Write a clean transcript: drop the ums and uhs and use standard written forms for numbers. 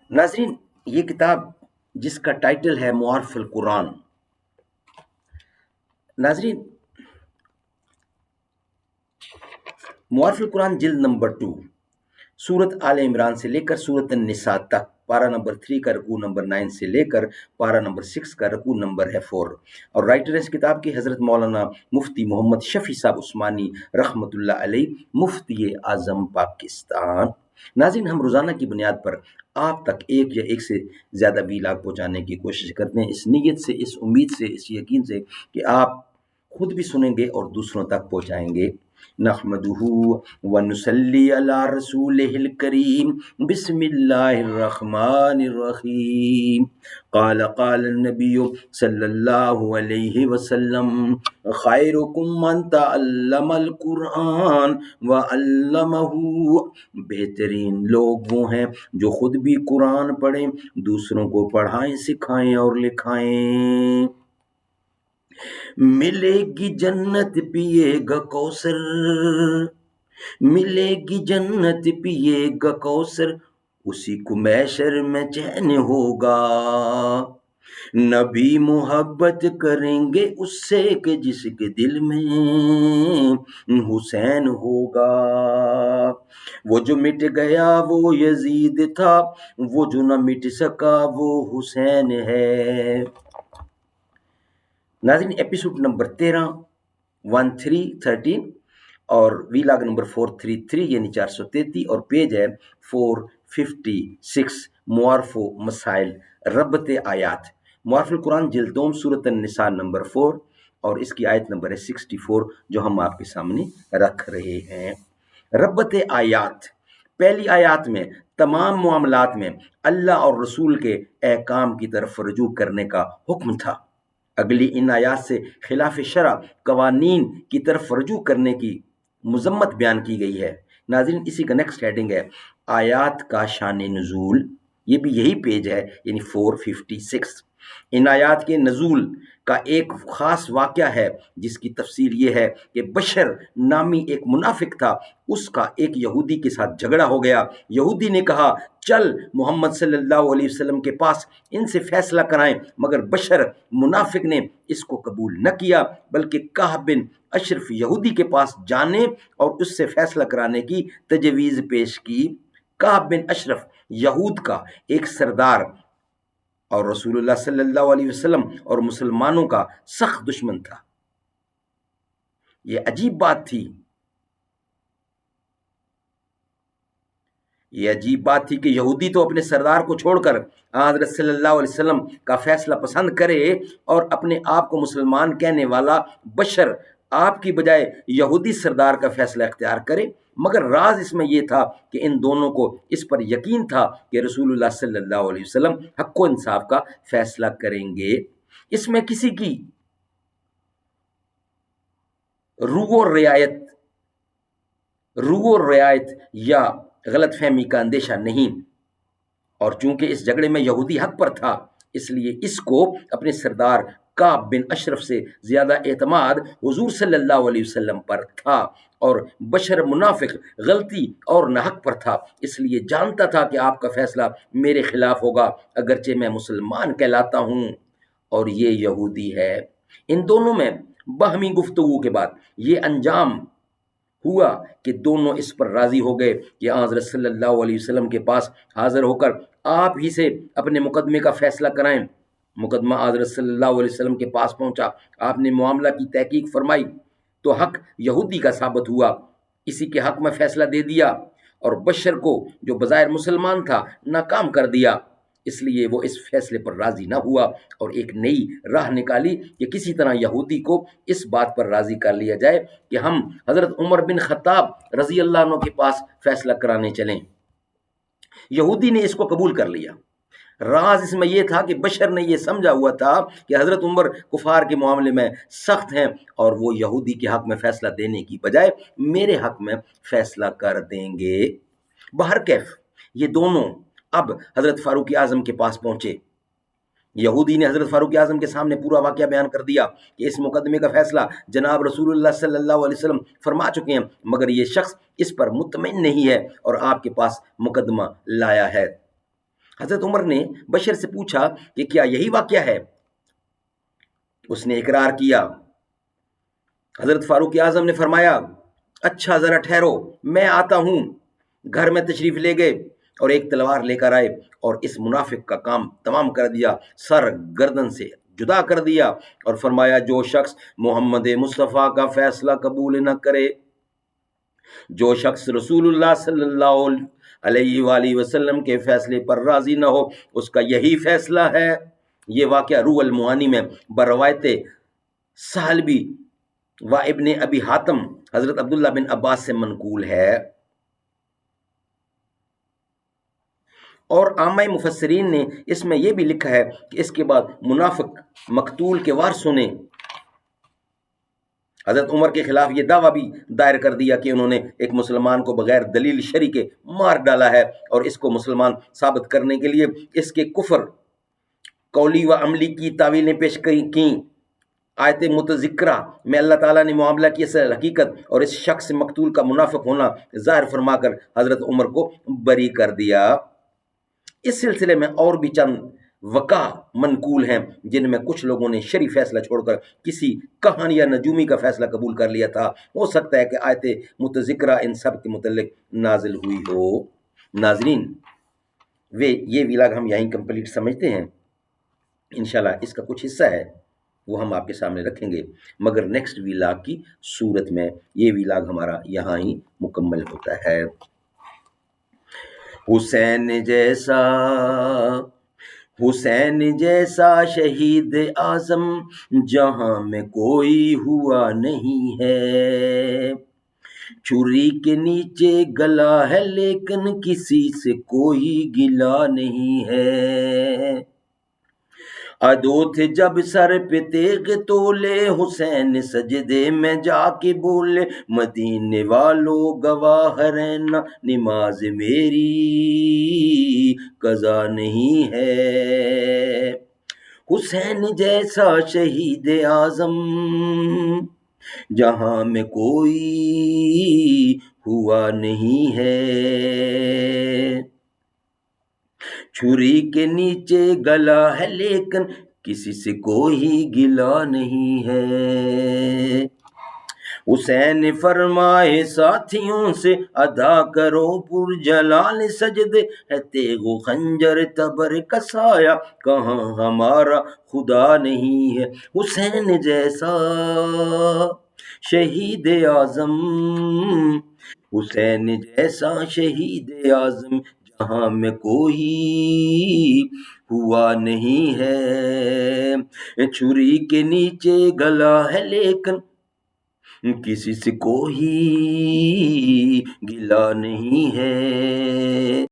ناظرین، یہ کتاب جس کا ٹائٹل ہے معارف القرآن، ناظرین معارف القرآن جلد نمبر 2، سورت آل عمران سے لے کر سورت النساء تک، پارہ نمبر 3 کا رکوع نمبر 9 سے لے کر پارہ نمبر 6 کا رکوع نمبر ہے 4، اور رائٹر اس کتاب کی حضرت مولانا مفتی محمد شفیع صاحب عثمانی رحمۃ اللہ علیہ، مفتی اعظم پاکستان۔ ناظرین، ہم روزانہ کی بنیاد پر آپ تک ایک یا ایک سے زیادہ ویلاگ پہنچانے کی کوشش کرتے ہیں، اس نیت سے، اس امید سے، اس یقین سے کہ آپ خود بھی سنیں گے اور دوسروں تک پہنچائیں گے۔ نحمدہ ونصلی علی رسولہ الکریم، بسم اللہ الرحمن الرحیم۔ قال النبی صلی اللہ علیہ وسلم، خیرکم من تعلم القرآن وعلمہ، بہترین لوگ وہ ہیں جو خود بھی قرآن پڑھیں، دوسروں کو پڑھائیں، سکھائیں اور لکھائیں۔ ملے گی جنت پیے گا کوثر، ملے گی جنت پیے گا کوثر، اسی کو محشر میں چین ہوگا۔ نبی محبت کریں گے اس سے کہ جس کے دل میں حسین ہوگا۔ وہ جو مٹ گیا وہ یزید تھا، وہ جو نہ مٹ سکا وہ حسین ہے۔ ناظرین، ایپیسوڈ نمبر 13 اور ویلاگ نمبر 433 یعنی 433، اور پیج ہے 456، معارف و مسائل ربط آیات، معارف القرآن جلد 2، سورۃ النساء نمبر 4، اور اس کی آیت نمبر ہے 64 جو ہم آپ کے سامنے رکھ رہے ہیں۔ ربط آیات، پہلی آیات میں تمام معاملات میں اللہ اور رسول کے احکام کی طرف رجوع کرنے کا حکم تھا۔ اگلی ان آیات سے خلاف شرع قوانین کی طرف رجوع کرنے کی مذمت بیان کی گئی ہے۔ ناظرین، اسی کا نیکسٹ ہیڈنگ ہے آیات کا شان نزول، یہ بھی یہی پیج ہے یعنی 456۔ ان آیات کے نزول کا ایک خاص واقعہ ہے جس کی تفصیل یہ ہے کہ بشر نامی ایک منافق تھا، اس کا ایک یہودی کے ساتھ جھگڑا ہو گیا۔ یہودی نے کہا چل محمد صلی اللہ علیہ وسلم کے پاس، ان سے فیصلہ کرائیں، مگر بشر منافق نے اس کو قبول نہ کیا، بلکہ کعب بن اشرف یہودی کے پاس جانے اور اس سے فیصلہ کرانے کی تجویز پیش کی۔ کعب بن اشرف یہود کا ایک سردار اور رسول اللہ صلی اللہ علیہ وسلم اور مسلمانوں کا سخت دشمن تھا۔ یہ عجیب بات تھی، یہ عجیب بات تھی کہ یہودی تو اپنے سردار کو چھوڑ کر حضرت صلی اللہ علیہ وسلم کا فیصلہ پسند کرے، اور اپنے آپ کو مسلمان کہنے والا بشر آپ کی بجائے یہودی سردار کا فیصلہ اختیار کرے۔ مگر راز اس میں یہ تھا کہ ان دونوں کو اس پر یقین تھا کہ رسول اللہ صلی اللہ علیہ وسلم حق و انصاف کا فیصلہ کریں گے۔ اس میں کسی کی رو و رعایت یا غلط فہمی کا اندیشہ نہیں، اور چونکہ اس جھگڑے میں یہودی حق پر تھا، اس لیے اس کو اپنے سردار کعب بن اشرف سے زیادہ اعتماد حضور صلی اللہ علیہ وسلم پر تھا، اور بشر منافق غلطی اور ناحق پر تھا، اس لیے جانتا تھا کہ آپ کا فیصلہ میرے خلاف ہوگا، اگرچہ میں مسلمان کہلاتا ہوں اور یہ یہودی ہے۔ ان دونوں میں باہمی گفتگو کے بعد یہ انجام ہوا کہ دونوں اس پر راضی ہو گئے کہ حضرت صلی اللہ علیہ وسلم کے پاس حاضر ہو کر آپ ہی سے اپنے مقدمے کا فیصلہ کرائیں۔ مقدمہ حضرت صلی اللہ علیہ وسلم کے پاس پہنچا، آپ نے معاملہ کی تحقیق فرمائی تو حق یہودی کا ثابت ہوا، اسی کے حق میں فیصلہ دے دیا، اور بشر کو جو بظاہر مسلمان تھا ناکام کر دیا۔ اس لیے وہ اس فیصلے پر راضی نہ ہوا اور ایک نئی راہ نکالی کہ کسی طرح یہودی کو اس بات پر راضی کر لیا جائے کہ ہم حضرت عمر بن خطاب رضی اللہ عنہ کے پاس فیصلہ کرانے چلیں۔ یہودی نے اس کو قبول کر لیا۔ راز اس میں یہ تھا کہ بشر نے یہ سمجھا ہوا تھا کہ حضرت عمر کفار کے معاملے میں سخت ہیں اور وہ یہودی کے حق میں فیصلہ دینے کی بجائے میرے حق میں فیصلہ کر دیں گے۔ بہرکیف یہ دونوں اب حضرت فاروق اعظم کے پاس پہنچے۔ یہودی نے حضرت فاروق اعظم کے سامنے پورا واقعہ بیان کر دیا کہ اس مقدمے کا فیصلہ جناب رسول اللہ صلی اللہ علیہ وسلم فرما چکے ہیں، مگر یہ شخص اس پر مطمئن نہیں ہے اور آپ کے پاس مقدمہ لایا ہے۔ حضرت عمر نے بشر سے پوچھا کہ کیا یہی واقعہ ہے؟ اس نے اقرار کیا۔ حضرت فاروق اعظم نے فرمایا اچھا ذرا ٹھہرو، میں آتا ہوں۔ گھر میں تشریف لے گئے اور ایک تلوار لے کر آئے اور اس منافق کا کام تمام کر دیا، سر گردن سے جدا کر دیا اور فرمایا جو شخص محمد مصطفیٰ کا فیصلہ قبول نہ کرے، جو شخص رسول اللہ صلی اللہ علیہ وآلہ وسلم کے فیصلے پر راضی نہ ہو، اس کا یہی فیصلہ ہے۔ یہ واقعہ روح المعانی میں بروایت سہلبی و ابن ابی حاتم حضرت عبداللہ بن عباس سے منقول ہے۔ اور عامہ مفسرین نے اس میں یہ بھی لکھا ہے کہ اس کے بعد منافق مقتول کے وارثوں نے حضرت عمر کے خلاف یہ دعویٰ بھی دائر کر دیا کہ انہوں نے ایک مسلمان کو بغیر دلیل شرعی کے مار ڈالا ہے، اور اس کو مسلمان ثابت کرنے کے لیے اس کے کفر قولی و عملی کی تعویلیں پیش کیں۔ آیت متذکرہ میں اللہ تعالیٰ نے معاملہ کی اصل حقیقت اور اس شخص مقتول کا منافق ہونا ظاہر فرما کر حضرت عمر کو بری کر دیا۔ اس سلسلے میں اور بھی چند وقع منقول ہیں جن میں کچھ لوگوں نے شرعی فیصلہ چھوڑ کر کسی کہانی یا نجومی کا فیصلہ قبول کر لیا تھا۔ ہو سکتا ہے کہ آیت متذکرہ ان سب کے متعلق نازل ہوئی ہو۔ ناظرین، یہ ویلاگ ہم یہیں کمپلیٹ سمجھتے ہیں۔ انشاءاللہ اس کا کچھ حصہ ہے وہ ہم آپ کے سامنے رکھیں گے، مگر نیکسٹ ویلاگ کی صورت میں یہ ویلاگ ہمارا یہاں ہی مکمل ہوتا ہے۔ حسین جیسا شہید اعظم جہاں میں کوئی ہوا نہیں ہے، چھری کے نیچے گلا ہے لیکن کسی سے کوئی گلا نہیں ہے۔ عدو تھے جب سر پہ تیغ تولے، حسین سجدے میں جا کے بولے مدینے والو گواہ رہنا نماز میری قضا نہیں ہے۔ حسین جیسا شہید اعظم جہاں میں کوئی ہوا نہیں ہے، چھری کے نیچے گلا ہے لیکن کسی سے کوئی گلا نہیں ہے۔ حسین فرمائے ساتھیوں سے ادا کرو پر جلال سجدے، ہے تیغ و خنجر تبر کا سایہ کہاں ہمارا خدا نہیں ہے۔ حسین جیسا شہید اعظم، حسین جیسا شہید اعظم جہاں میں کوئی ہوا نہیں ہے، چھری کے نیچے گلا ہے لیکن کسی سے کوئی گلا نہیں ہے۔